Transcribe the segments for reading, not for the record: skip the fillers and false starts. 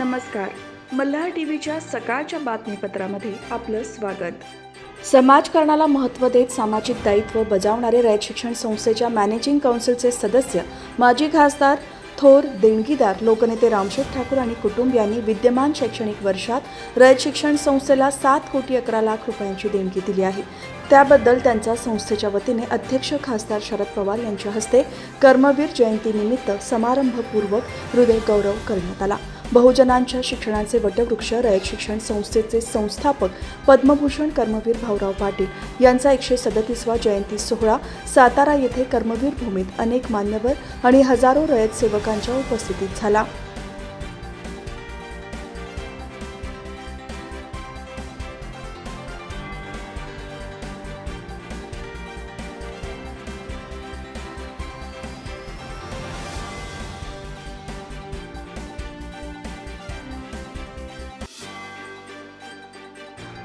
नमस्कार. मल्हार टीव्हीच्या सकाळच्या बातमीपत्रामध्ये आपलं स्वागत. समाजकारणाला महत्त्व देत सामाजिक दायित्व बजावणारे रयत शिक्षण संस्थेच्या मॅनेजिंग काउन्सिलचे सदस्य माजी खासदार थोर देणगीदार लोकनेते रामशेठ ठाकूर आणि कुटुंबियांनी विद्यमान शैक्षणिक वर्षात रयत शिक्षण संस्थेला 7,11,00,000 रुपयांची देणगी दिली आहे. त्याबद्दल त्यांचा संस्थेच्या वतीने अध्यक्ष खासदार शरद पवार यांच्या हस्ते कर्मवीर जयंतीनिमित्त समारंभपूर्वक हृदय गौरव करण्यात आला. बहुजनांच्या शिक्षणाचे वटवृक्ष रयत शिक्षण संस्थेचे संस्थापक पद्मभूषण कर्मवीर भाऊराव पाटील यांचा 137वा जयंती सोहळा सातारा येथे कर्मवीर भूमीत अनेक मान्यवर आणि हजारो रयत सेवकांच्या उपस्थितीत झाला.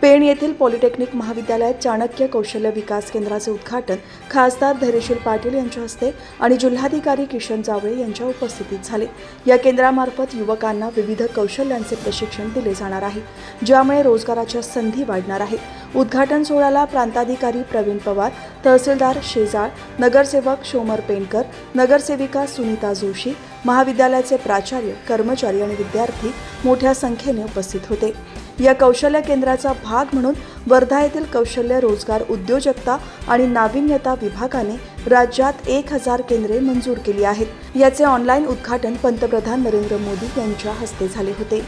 पेण येथील पॉलिटेक्निक महाविद्यालयात चाणक्य कौशल्य विकास केंद्राचे उद्घाटन खासदार धैर्यशील पाटील यांच्या हस्ते आणि जिल्हाधिकारी किशन जावळे यांच्या उपस्थितीत झाले. या केंद्रामार्फत युवकांना विविध कौशल्यांचे प्रशिक्षण दिले जाणार आहे, ज्यामुळे रोजगाराच्या संधी वाढणार आहेत. उद्घाटन सोहळ्याला प्रांताधिकारी प्रवीण पवार, तहसीलदार शेजाळ, नगरसेवक शोमर पेंडकर, नगरसेविका सुनीता जोशी, महाविद्यालयाचे प्राचार्य, कर्मचारी आणि विद्यार्थी मोठ्या संख्येने उपस्थित होते. या कौशल्य केंद्राचा भाग म्हणून वर्धा येथील कौशल्य रोजगार उद्योजकता आणि नाविन्यता विभागाने राज्यात 1,000 केंद्रे मंजूर केली आहेत. याचे ऑनलाईन उद्घाटन पंतप्रधान नरेंद्र मोदी यांच्या हस्ते झाले होते.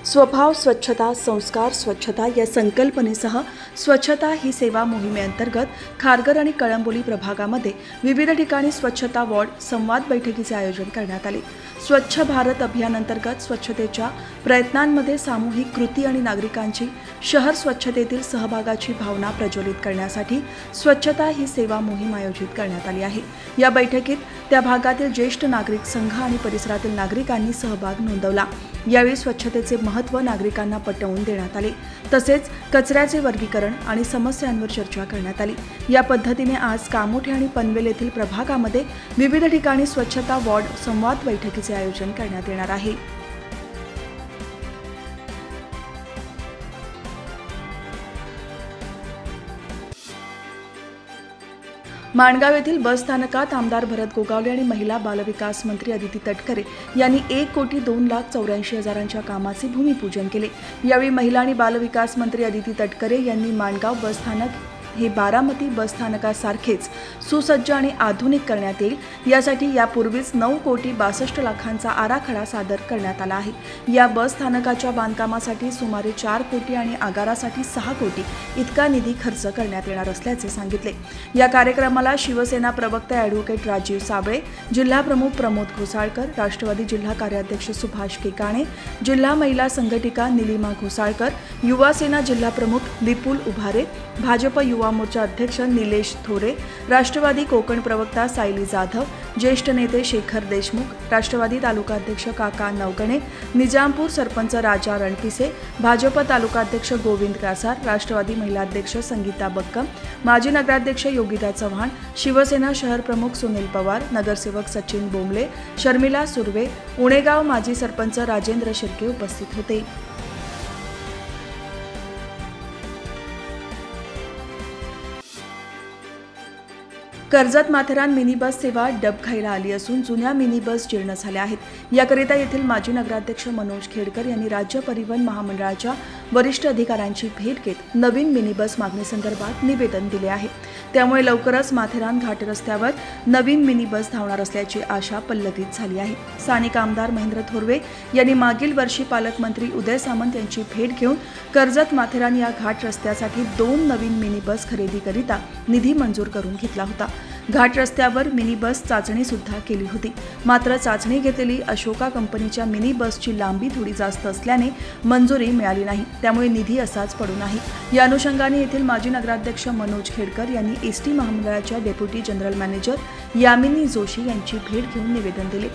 स्वभाव स्वच्छता संस्कार स्वच्छता या संकल्पनेसह स्वच्छता ही सेवा मोहिमेअंतर्गत खारघर आणि कळंबोली प्रभागामध्ये विविध ठिकाणी स्वच्छता वॉर्ड संवाद बैठकीचे आयोजन करण्यात आले. स्वच्छ भारत अभियानांतर्गत स्वच्छतेच्या प्रयत्नांमध्ये सामूहिक कृती आणि नागरिकांची शहर स्वच्छतेतील सहभागाची भावना प्रज्वलित करण्यासाठी स्वच्छता ही सेवा मोहीम आयोजित करण्यात आली आहे. या बैठकीत त्या भागातील ज्येष्ठ नागरिक संघ आणि परिसरातील नागरिकांनी सहभाग नोंदवला. यावेळी स्वच्छतेचे महत्त्व नागरिकांना पटवून देण्यात आले. तसेच कचऱ्याचे वर्गीकरण आणि समस्यांवर चर्चा करण्यात आली. या पद्धतीने आज कामोठे आणि पनवेल येथील प्रभागामध्ये विविध ठिकाणी स्वच्छता वॉर्ड संवाद बैठकीचे आयोजन करण्यात येणार आहे. माणगाव येथील बस स्थानकात आमदार भरत गोगावले आणि महिला बालविकास मंत्री अदिती तटकरे यांनी 1,02,84,000 कामाचे भूमिपूजन केले. यावेळी महिला आणि बालविकास मंत्री अदिती तटकरे यांनी माणगाव बस स्थानक हे बारामती बस स्थानकासारखेच सुसज्ज आणि आधुनिक करण्यात येईल, यासाठी यापूर्वीच 9,62,00,000चा आराखडा सादर करण्यात आला आहे. या बस स्थानकाच्या बांधकामासाठी सुमारे 4 कोटी आणि आगारासाठी 6 कोटी इतका निधी खर्च करण्यात येणार असल्याचे सांगितले. या कार्यक्रमाला शिवसेना प्रवक्ते ॲडव्होकेट राजीव साबळे, जिल्हाप्रमुख प्रमोद घोसाळकर, राष्ट्रवादी जिल्हा कार्याध्यक्ष सुभाष केकाणे, जिल्हा महिला संघटिका निलिमा घोसाळकर, युवा सेना जिल्हाप्रमुख विपुल उभारे, भाजप युवा मोर्चा अध्यक्ष निलेश थोरे, राष्ट्रवादी कोकण प्रवक्ता सायली जाधव, ज्येष्ठ नेते शेखर देशमुख, राष्ट्रवादी तालुकाध्यक्ष काका नवगणे, निजामपूर सरपंच राजा रणपिसे, भाजप तालुकाध्यक्ष गोविंद कासार, राष्ट्रवादी महिलाध्यक्ष संगीता बक्कम, माजी नगराध्यक्ष योगिता चव्हाण, शिवसेना शहर प्रमुख सुनील पवार, नगरसेवक सचिन बोंबले, शर्मिला सुर्वे, उणेगाव माजी सरपंच राजेंद्र शिर्के उपस्थित होते. कर्जत माथेरान मिनी बस सेवा डबघाईला आली असून जुन्या मिनी बस जीर्ण झाल्या आहेत. याकरिता येथील माजी नगराध्यक्ष मनोज खेडकर यांनी राज्य परिवहन महामंडळाच्या वरिष्ठ अधिकाऱ्यांची भेट घेत नवीन मिनी बस मागणीसंदर्भात निवेदन दिले आहे. त्यामुळे लवकरच माथेरान घाट रस्त्यावर नवीन मिनी बस धावणार असल्याची आशा पल्लवित झाली आहे. स्थानिक आमदार महेंद्र थोरवे यांनी मागील वर्षी पालकमंत्री उदय सामंत यांची भेट घेऊन कर्जत माथेरान या घाट रस्त्यासाठी 2 नवीन मिनी बस खरेदीकरिता निधी मंजूर करून घेतला होता. घाट रस्त्यावर मिनी बस चाचणी सुद्धा केली होती. मात्र चाचणी घेतलेली अशोका कंपनीच्या मिनी बसची लांबी थोडी जास्त असल्याने मंजुरी मिळाली नाही. त्यामुळे निधी असाच पडून आहे. या अनुषंगाने येथील माजी नगराध्यक्ष मनोज खेडकर यांनी एसटी महामंडळाच्या deputy general manager Yamini Joshi यांची भेट घेऊन निवेदन दिले.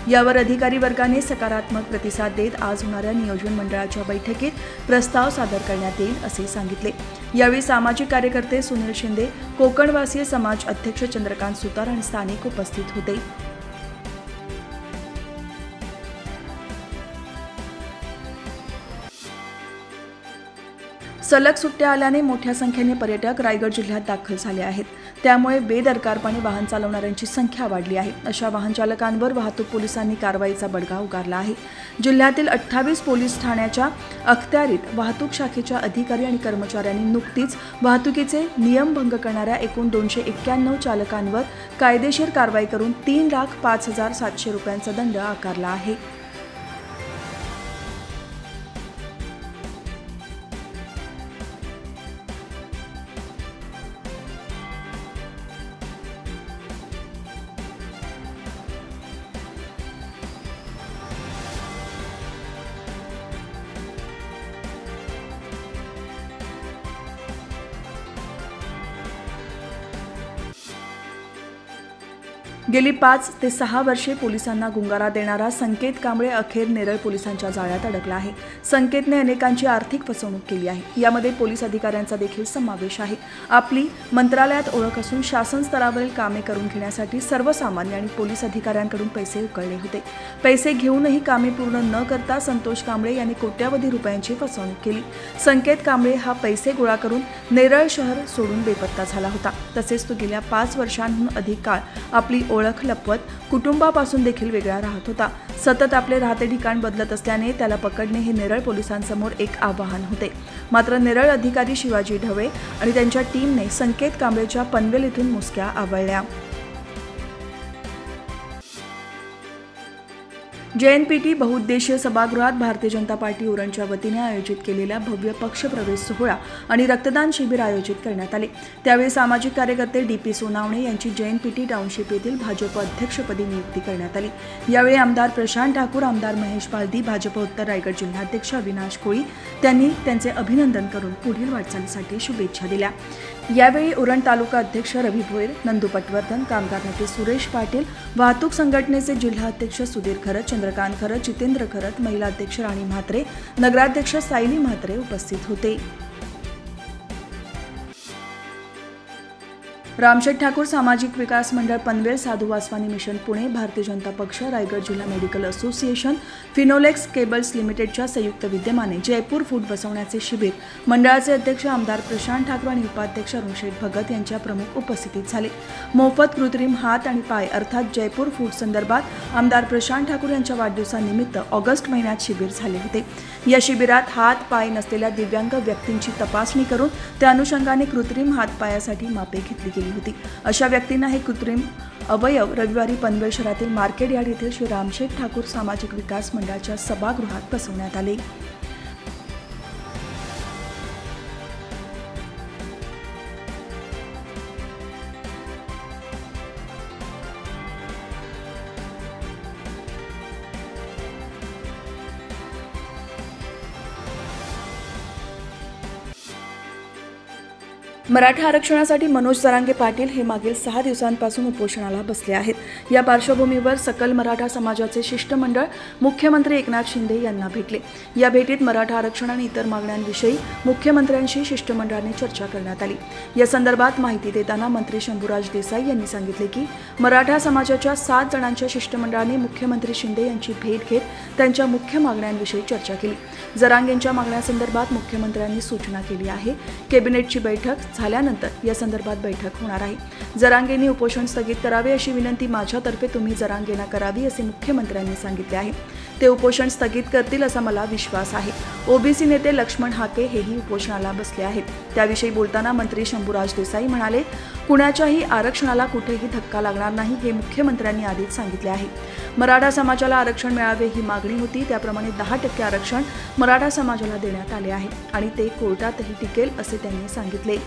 यावर अधिकारी वर्गाने सकारात्मक प्रतिसाद देत आज होणाऱ्या नियोजन मंडळाच्या बैठकीत प्रस्ताव सादर करण्यात येईल असे सांगितले. यावेळी सामाजिक कार्यकर्ते सुनील शिंदे, कोकणवासीय समाज अध्यक्ष चंद्रकांत सुतार आणि स्थानिक उपस्थित होते. सलग सुट्ट्या आल्याने मोठ्या संख्येने पर्यटक रायगड जिल्ह्यात दाखल झाले आहेत. त्यामुळे बेदरकारपणे वाहन चालवणाऱ्यांची संख्या वाढली आहे. अशा वाहन चालकांवर वाहतूक पोलिसांनी कारवाईचा बडगा उगारला आहे. जिल्ह्यातील 28 पोलीस ठाण्याच्या अखत्यारीत वाहतूक शाखेच्या अधिकारी आणि कर्मचाऱ्यांनी नुकतीच वाहतुकीचे नियमभंग करणाऱ्या एकूण 291 चालकांवर कायदेशीर कारवाई करून 3,05,700 रुपयांचा दंड आकारला आहे. गेली 5 ते 6 वर्षे पोलिसांना गुंगारा देणारा संकेत कांबळे अखेर नेरळ पोलिसांच्या जाळ्यात अडकला आहे. संकेतने अनेकांची आर्थिक फसवणूक केली आहे. यामध्ये पोलीस अधिकाऱ्यांचा देखील समावेश आहे. आपली मंत्रालयात ओळख असून शासन स्तरावरील कामे करून घेण्यासाठी सर्वसामान्य आणि पोलीस अधिकाऱ्यांकडून पैसे उकळले होते. पैसे घेऊनही कामे पूर्ण न करता संतोष कांबळे यांनी कोट्यावधी रुपयांची फसवणूक केली. संकेत कांबळे हा पैसे गोळा करून नेरळ शहर सोडून बेपत्ता झाला होता. तसेच तो गेल्या 5 वर्षांहून अधिक काळ आपली ओळख लपवत कुटुंबापासून देखील वेगळा राहत होता. सतत आपले राहते ठिकाण बदलत असल्याने त्याला पकडणे हे नेरळ पोलिसांसमोर एक आव्हान होते. मात्र नेरळ अधिकारी शिवाजी ढवळे आणि त्यांच्या टीमने संकेत कांबळेच्या पनवेल येथून मुसक्या आवळल्या. JNPT बहुउद्देशीय सभागृहात भारतीय जनता पार्टी उरणच्या वतीने आयोजित केलेल्या भव्य पक्षप्रवेश सोहळा आणि रक्तदान शिबिर आयोजित करण्यात आले. त्यावेळी सामाजिक कार्यकर्ते DP सोनावणे यांची JNPT टाउनशिप येथील भाजप अध्यक्षपदी नियुक्ती करण्यात आली. यावेळी आमदार प्रशांत ठाकूर, आमदार महेश बालदी, भाजप उत्तर रायगड जिल्हाध्यक्ष अविनाश कोळी त्यांनी त्यांचे अभिनंदन करून पुढील वाटचालीसाठी शुभेच्छा दिल्या. यावेळी उरण तालुका अध्यक्ष रवी भोयर, नंदू पटवर्धन, कामगार नेते सुरेश पाटील, वाहतूक संघटनेचे जिल्हा अध्यक्ष सुधीर खरत, चंद्रकांत खरत, जितेंद्र खरत, महिला अध्यक्ष राणी म्हात्रे, नगराध्यक्ष सायली म्हात्रे उपस्थित होते. रामशेठ ठाकूर सामाजिक विकास मंडळ पनवेल, साधू वासवानी मिशन पुणे, भारतीय जनता पक्ष, रायगड जिल्हा मेडिकल असोसिएशन, फिनोलेक्स केबल्स लिमिटेडच्या संयुक्त विद्यमाने जयपूर फूड बसवण्याचे शिबिर मंडळाचे अध्यक्ष आमदार प्रशांत ठाकूर आणि उपाध्यक्ष अरुणशेठ भगत यांच्या प्रमुख उपस्थितीत झाले. मोफत कृत्रिम हात आणि पाय अर्थात जयपूर फूड संदर्भात आमदार प्रशांत ठाकूर यांच्या वाढदिवसानिमित्त ऑगस्ट महिन्यात शिबिर झाले होते. या शिबिरात हात पाय नसलेल्या दिव्यांग व्यक्तींची तपासणी करून त्या अनुषंगाने कृत्रिम हातपायासाठी मापे घेतली गेली होती. अशा व्यक्तींना हे कृत्रिम अवयव रविवारी पनवेल शहरातील मार्केट यार्ड येथील श्री रामशेठ ठाकूर सामाजिक विकास मंडळाच्या सभागृहात बसवण्यात आले. मराठा आरक्षणासाठी मनोज जरांगे पाटील हे मागील 6 दिवसांपासून उपोषणाला बसले आहेत. या पार्श्वभूमीवर सकल मराठा समाजाचे शिष्टमंडळ मुख्यमंत्री एकनाथ शिंदे यांना भेटले. या भेटीत मराठा आरक्षण आणि इतर मागण्यांविषयी मुख्यमंत्र्यांशी शिष्टमंडळाने चर्चा करण्यात आली. या संदर्भात माहिती देताना मंत्री शंभूराज देसाई यांनी सांगितले की मराठा समाजाच्या 7 जणांच्या शिष्टमंडळाने मुख्यमंत्री शिंदे यांची भेट घेत त्यांच्या मुख्य मागण्यांविषयी चर्चा केली. जरांगेंच्या मागण्यासंदर्भात मुख्यमंत्र्यांनी सूचना केली आहे. कॅबिनेटची बैठक झाल्यानंतर या संदर्भात बैठक होणार आहे. जरांगेंनी उपोषण स्थगित करावे अशी विनंती माझ्यातर्फे तुम्ही जरांगेंना करावी असे मुख्यमंत्र्यांनी सांगितले आहे. ते उपोषण स्थगित करतील असा मला विश्वास आहे. ओबीसी नेते लक्ष्मण हाके हेही उपोषणाला बसले आहेत. त्याविषयी बोलताना मंत्री शंभूराज देसाई म्हणाले, कुणाच्याही आरक्षणाला कुठेही धक्का लागणार नाही हे मुख्यमंत्र्यांनी आधीच सांगितले आहे. मराठा समाजाला आरक्षण मिळावे ही मागणी होती. त्याप्रमाणे 10% आरक्षण मराठा समाजाला देण्यात आले आहे आणि ते कोर्टातही टिकेल असे त्यांनी सांगितले.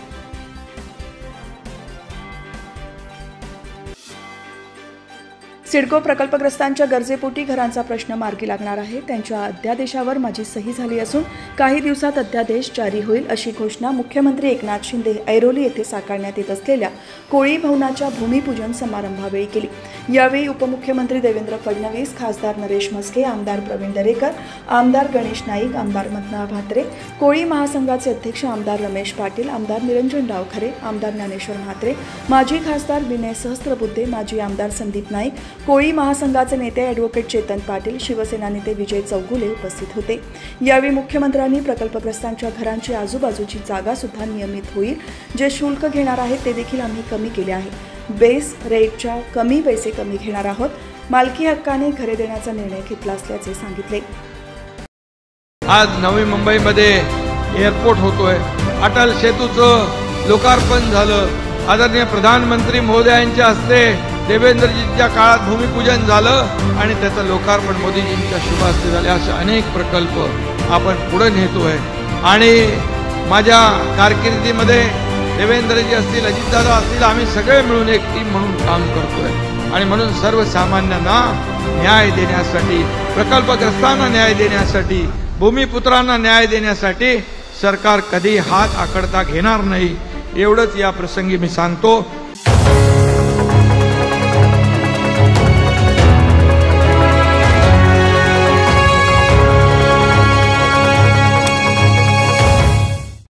सिडको प्रकल्पग्रस्तांच्या गरजेपोटी घरांचा प्रश्न मार्गी लागणार आहे. त्यांच्या अध्यादेशावर माझी सही झाली असून काही दिवसात अध्यादेश जारी होईल अशी घोषणा मुख्यमंत्री एकनाथ शिंदे ऐरोली येथे साकारण्यात येत असलेल्या कोळी भवनाच्या भूमिपूजन समारंभावेळी केली. यावेळी उपमुख्यमंत्री देवेंद्र फडणवीस, खासदार नरेश म्हस्के, आमदार प्रवीण दरेकर, आमदार गणेश नाईक, आमदार मंतना भात्रे, कोळी महासंघाचे अध्यक्ष आमदार रमेश पाटील, आमदार निरंजन डावखरे, आमदार ज्ञानेश्वर म्हात्रे, माजी खासदार विनय सहस्त्रबुद्धे, माजी आमदार संदीप नाईक, कोळी महासंघाचे नेते ॲडव्होकेट चेतन पाटील, शिवसेना नेते विजय चौगुले उपस्थित होते। यावेळी मुख्यमंत्र्यांनी प्रकल्पग्रस्तांच्या घरांची आजूबाजूची जागा सुद्धा नियमित होईल, जे शुल्क घेणार आहेत ते देखील आम्ही कमी केले आहे। बेस रेटच्या कमी पैसे कमी घेणार आहोत। मालकी हक्काने घरे देण्याचा निर्णय घेतला असल्याचे सांगितले। आज नवी मुंबईमध्ये एअरपोर्ट होतोय, अटल सेतूचं लोकार्पण झालं, आदरणीय प्रधानमंत्री महोदयांच्या हस्ते देवेंद्रजींच्या काळात भूमिपूजन झालं आणि त्याचं लोकार्पण मोदीजींच्या शुभ हस्ते झाले। असे अनेक प्रकल्प आपण पुढे नेतोय आणि माझ्या कारकिर्दीमध्ये देवेंद्रजी असतील, अजितदादा असतील, आम्ही सगळे मिळून एक टीम म्हणून काम करतोय आणि म्हणून सर्वसामान्यांना न्याय देण्यासाठी, प्रकल्पग्रस्तांना न्याय देण्यासाठी, भूमिपुत्रांना न्याय देण्यासाठी सरकार कधी हात आखडता घेणार नाही, एवढंच या प्रसंगी मी सांगतो।